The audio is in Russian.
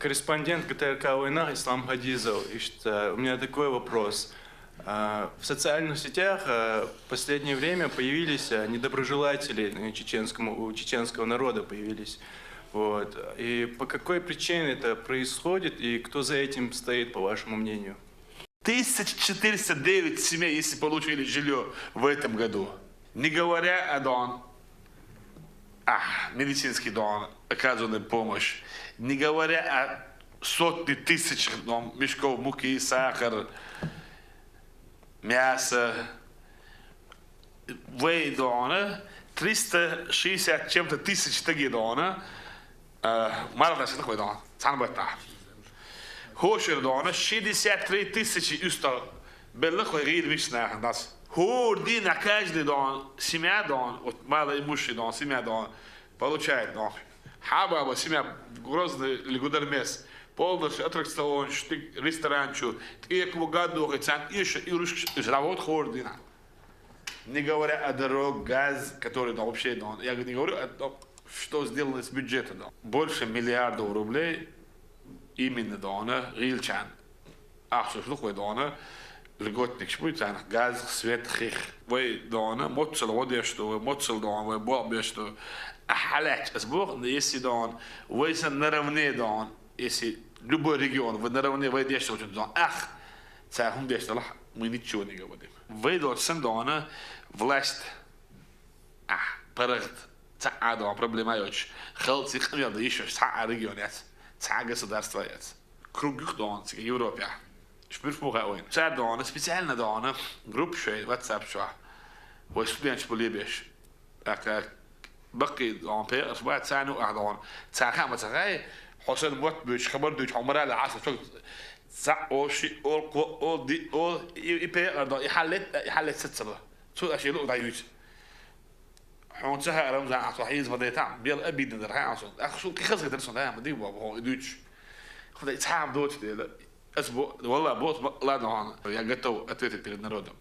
корреспондент ГТРК «Война» Ислам Хадизов. У меня такой вопрос. В социальных сетях в последнее время появились недоброжелатели у чеченского народа появились. Вот. И по какой причине это происходит и кто за этим стоит, по вашему мнению? 1409 семей, если получили жилье в этом году. Не говоря о медицинский дом, оказанную помощь. Не говоря о сотни тысяч мешков муки, сахар, мясо. В дона 360 чем-то тысяч таких дона. Мало такой дон. Санбата. Хошер дона 63 тысячи уста. Белла хойрид вишна нас. Хорди на каждый дон, семья дон, вот малоимущий дон, семья дон, получает дон. Хаба семья Грозный или Гудармес, полностью аттракцион, ресторанчу, и к году хотят еще и работ хордина. Не говоря о дорог, газ, который дон вообще дон. Я не говорю о том, что сделано с бюджета дон. Больше миллиардов рублей именно дона Рильчан. Что такое дона? Льготник шпуйцан, газ, свет, хих. Вы дона, моцел водешто, моцел дон, вы бобешто. А халять, сбор, если дон, вы наравне дон, если любой регион, вы наравне, вы дешто очень дон. Цахун дешто, мы ничего не говорим. Вы дон, дона, власть, парад, дон, проблема очень. Хелти, хмел, да еще, регион, государство, круг дон, в Европе. Spurfmogen. Zij doen speciale doen, groepje, WhatsApp zo. Hoe studenten beleven. Ik بقي دون بير أسبوع ثاني وأحضان ساعة ما ساعة حسن موت بيش خبر دوش عمره لعصر شو ساعة أو شيء أو دي أو يبير أرضا يحلت ست سنة شو أشياء لو دايوش حون سها رمز عن صحيح ما ده تعم بيل أبيد ندر هاي عصر أخشوا كي خزق درسون ده ما دي بابا هو يدوش خذ يتعب دوش ده أسبوع والله بوت لا ده هان يا جتو أتيت بير النرودم